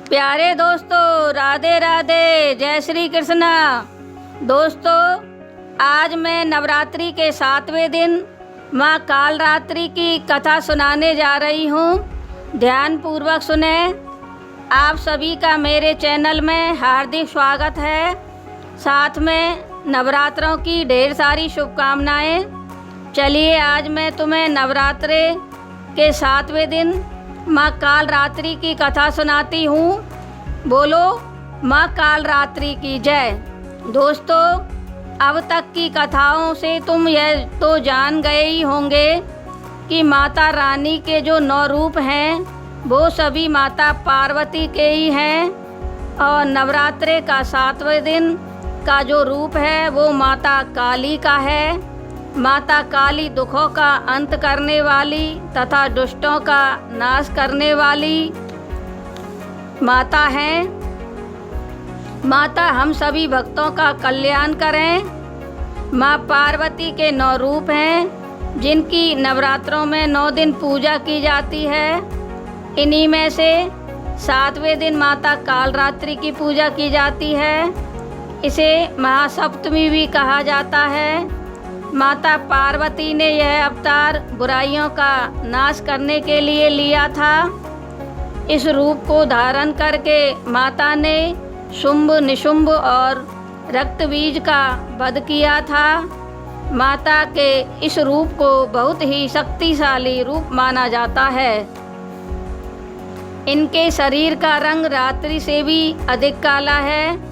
प्यारे दोस्तों, राधे राधे, जय श्री कृष्णा। दोस्तों, आज मैं नवरात्रि के 7वें दिन माँ कालरात्रि की कथा सुनाने जा रही हूँ। ध्यान पूर्वक सुने। आप सभी का मेरे चैनल में हार्दिक स्वागत है। साथ में नवरात्रों की ढेर सारी शुभकामनाएं। चलिए, आज मैं तुम्हें नवरात्रे के 7वें दिन माँ कालरात्रि की कथा सुनाती हूँ। बोलो माँ कालरात्रि की जय। दोस्तों, अब तक की कथाओं से तुम यह तो जान गए ही होंगे कि माता रानी के जो 9 रूप हैं वो सभी माता पार्वती के ही हैं, और नवरात्रे का 7वें दिन का जो रूप है वो माता काली का है। माता काली दुखों का अंत करने वाली तथा दुष्टों का नाश करने वाली माता है। माता हम सभी भक्तों का कल्याण करें। माँ पार्वती के 9 रूप हैं जिनकी नवरात्रों में 9 दिन पूजा की जाती है। इन्हीं में से 7वें दिन माता कालरात्रि की पूजा की जाती है। इसे महासप्तमी भी कहा जाता है। माता पार्वती ने यह अवतार बुराइयों का नाश करने के लिए लिया था। इस रूप को धारण करके माता ने शुंभ, निशुंभ और रक्तबीज का वध किया था। माता के इस रूप को बहुत ही शक्तिशाली रूप माना जाता है। इनके शरीर का रंग रात्रि से भी अधिक काला है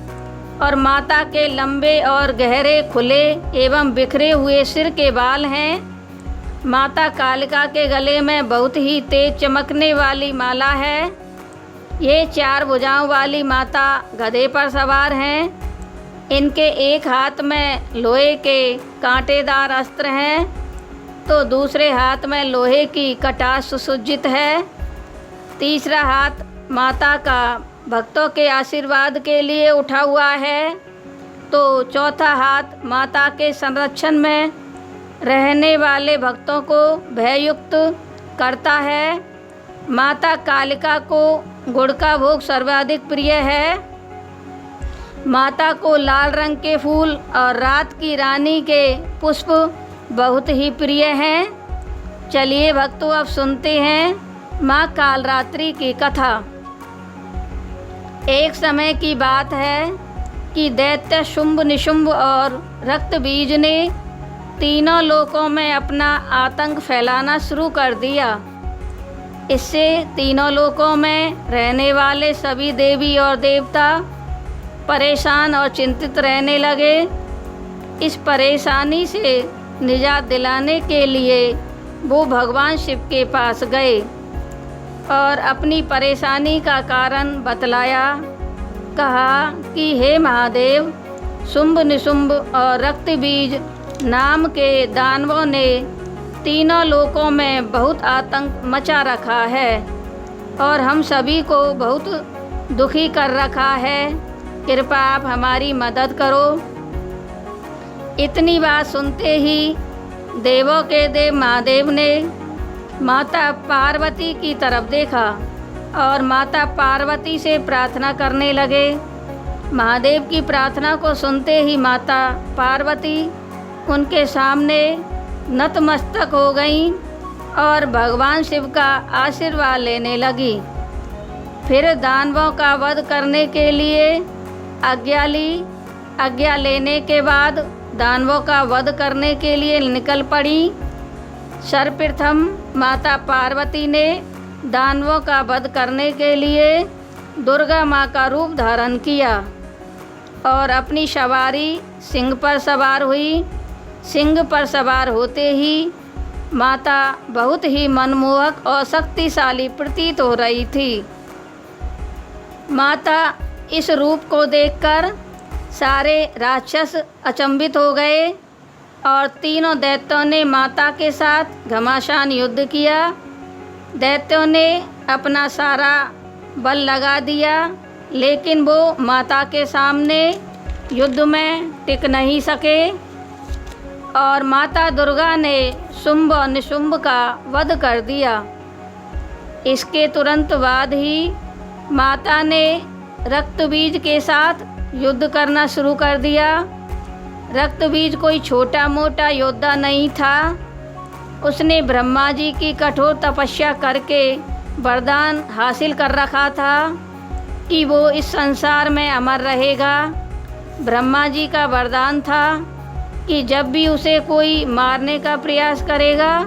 और माता के लंबे और गहरे खुले एवं बिखरे हुए सिर के बाल हैं। माता कालिका के गले में बहुत ही तेज चमकने वाली माला है। ये 4 भुजाओं वाली माता गधे पर सवार हैं। इनके एक हाथ में लोहे के कांटेदार अस्त्र हैं तो दूसरे हाथ में लोहे की कटार सुसज्जित है। तीसरा हाथ माता का भक्तों के आशीर्वाद के लिए उठा हुआ है तो चौथा हाथ माता के संरक्षण में रहने वाले भक्तों को भययुक्त करता है। माता कालिका को गुड़ का भोग सर्वाधिक प्रिय है। माता को लाल रंग के फूल और रात की रानी के पुष्प बहुत ही प्रिय हैं। चलिए भक्तों, अब सुनते हैं माँ कालरात्रि की कथा। एक समय की बात है कि दैत्य शुंभ, निशुंभ और रक्तबीज ने तीनों लोकों में अपना आतंक फैलाना शुरू कर दिया। इससे तीनों लोकों में रहने वाले सभी देवी और देवता परेशान और चिंतित रहने लगे। इस परेशानी से निजात दिलाने के लिए वो भगवान शिव के पास गए और अपनी परेशानी का कारण बतलाया। कहा कि हे महादेव, शुंभ, निशुंभ और रक्तबीज नाम के दानवों ने तीनों लोकों में बहुत आतंक मचा रखा है और हम सभी को बहुत दुखी कर रखा है। कृपा आप हमारी मदद करो। इतनी बात सुनते ही देवों के देव महादेव ने माता पार्वती की तरफ देखा और माता पार्वती से प्रार्थना करने लगे। महादेव की प्रार्थना को सुनते ही माता पार्वती उनके सामने नतमस्तक हो गईं और भगवान शिव का आशीर्वाद लेने लगी। फिर दानवों का वध करने के लिए आज्ञा ली। आज्ञा लेने के बाद दानवों का वध करने के लिए निकल पड़ी। सर्वप्रथम माता पार्वती ने दानवों का वध करने के लिए दुर्गा माँ का रूप धारण किया और अपनी सवारी सिंह पर सवार हुई। सिंह पर सवार होते ही माता बहुत ही मनमोहक और शक्तिशाली प्रतीत हो रही थी। माता इस रूप को देखकर सारे राक्षस अचंभित हो गए और तीनों दैत्यों ने माता के साथ घमासान युद्ध किया। दैत्यों ने अपना सारा बल लगा दिया, लेकिन वो माता के सामने युद्ध में टिक नहीं सके और माता दुर्गा ने शुंभ और निशुंभ का वध कर दिया। इसके तुरंत बाद ही माता ने रक्त बीज के साथ युद्ध करना शुरू कर दिया। रक्त बीज कोई छोटा मोटा योद्धा नहीं था। उसने ब्रह्मा जी की कठोर तपस्या करके वरदान हासिल कर रखा था कि वो इस संसार में अमर रहेगा। ब्रह्मा जी का वरदान था कि जब भी उसे कोई मारने का प्रयास करेगा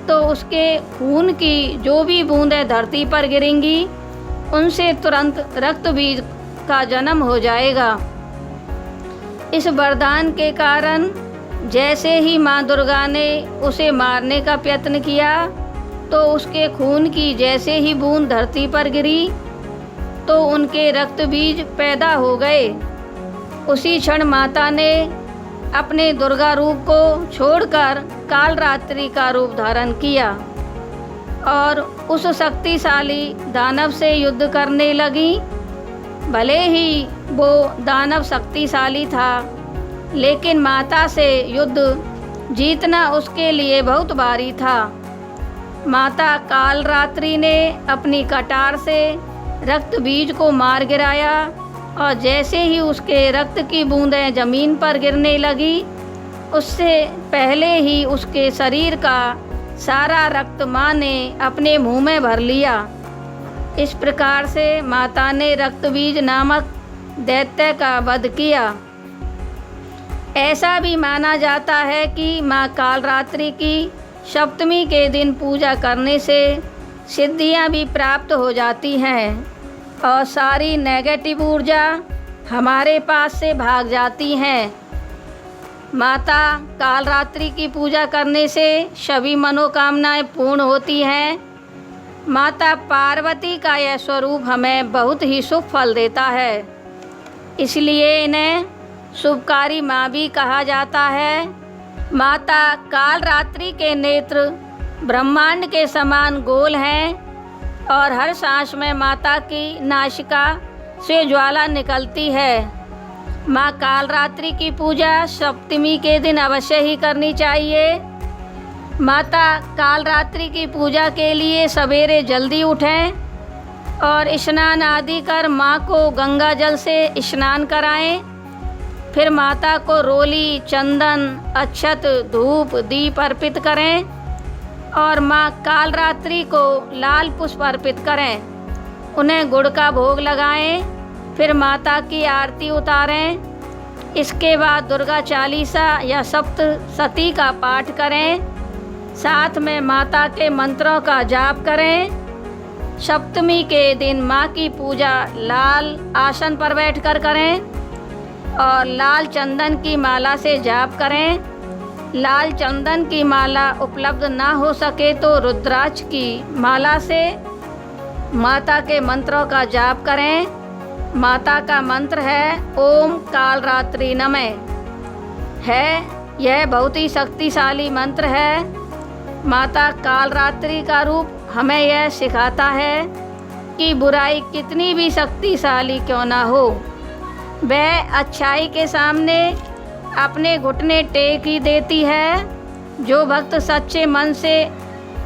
तो उसके खून की जो भी बूंदें धरती पर गिरेंगी उनसे तुरंत रक्त बीज का जन्म हो जाएगा। इस वरदान के कारण जैसे ही माँ दुर्गा ने उसे मारने का प्रयत्न किया तो उसके खून की जैसे ही बूंद धरती पर गिरी तो उनके रक्त बीज पैदा हो गए। उसी क्षण माता ने अपने दुर्गा रूप को छोड़कर कालरात्रि का रूप धारण किया और उस शक्तिशाली दानव से युद्ध करने लगी। भले ही वो दानव शक्तिशाली था, लेकिन माता से युद्ध जीतना उसके लिए बहुत भारी था। माता कालरात्रि ने अपनी कटार से रक्त बीज को मार गिराया और जैसे ही उसके रक्त की बूंदें ज़मीन पर गिरने लगी, उससे पहले ही उसके शरीर का सारा रक्त माँ ने अपने मुंह में भर लिया। इस प्रकार से माता ने रक्त बीज नामक दैत्य का वध किया। ऐसा भी माना जाता है कि माँ कालरात्रि की सप्तमी के दिन पूजा करने से सिद्धियाँ भी प्राप्त हो जाती हैं और सारी नेगेटिव ऊर्जा हमारे पास से भाग जाती हैं। माता कालरात्रि की पूजा करने से सभी मनोकामनाएं पूर्ण होती हैं। माता पार्वती का यह स्वरूप हमें बहुत ही शुभ फल देता है, इसलिए इन्हें शुभकारी माँ भी कहा जाता है। माता कालरात्रि के नेत्र ब्रह्मांड के समान गोल हैं और हर सांस में माता की नासिका से ज्वाला निकलती है। माँ कालरात्रि की पूजा सप्तमी के दिन अवश्य ही करनी चाहिए। माता कालरात्रि की पूजा के लिए सवेरे जल्दी उठें और स्नान आदि कर माँ को गंगा जल से स्नान कराएं। फिर माता को रोली, चंदन, अक्षत, धूप, दीप अर्पित करें और माँ कालरात्रि को लाल पुष्प अर्पित करें। उन्हें गुड़ का भोग लगाएं। फिर माता की आरती उतारें। इसके बाद दुर्गा चालीसा या सप्तशती का पाठ करें। साथ में माता के मंत्रों का जाप करें। सप्तमी के दिन माँ की पूजा लाल आसन पर बैठकर करें और लाल चंदन की माला से जाप करें। लाल चंदन की माला उपलब्ध ना हो सके तो रुद्राक्ष की माला से माता के मंत्रों का जाप करें। माता का मंत्र है ओम कालरात्रि नमः है। यह बहुत ही शक्तिशाली मंत्र है। माता कालरात्रि का रूप हमें यह सिखाता है कि बुराई कितनी भी शक्तिशाली क्यों ना हो, वह अच्छाई के सामने अपने घुटने टेक ही देती है। जो भक्त सच्चे मन से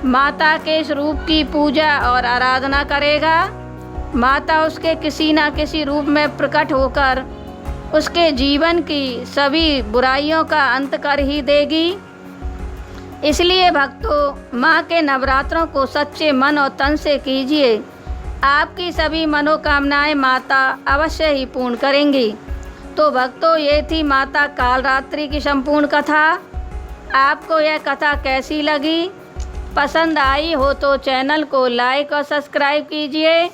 माता के इस रूप की पूजा और आराधना करेगा, माता उसके किसी न किसी रूप में प्रकट होकर उसके जीवन की सभी बुराइयों का अंत कर ही देगी। इसलिए भक्तों, माँ के नवरात्रों को सच्चे मन और तन से कीजिए। आपकी सभी मनोकामनाएं माता अवश्य ही पूर्ण करेंगी। तो भक्तों, ये थी माता कालरात्रि की संपूर्ण कथा। आपको यह कथा कैसी लगी? पसंद आई हो तो चैनल को लाइक और सब्सक्राइब कीजिए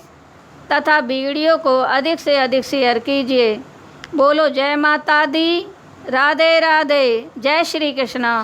तथा वीडियो को अधिक से अधिक शेयर कीजिए। बोलो जय माता दी। राधे राधे। जय श्री कृष्णा।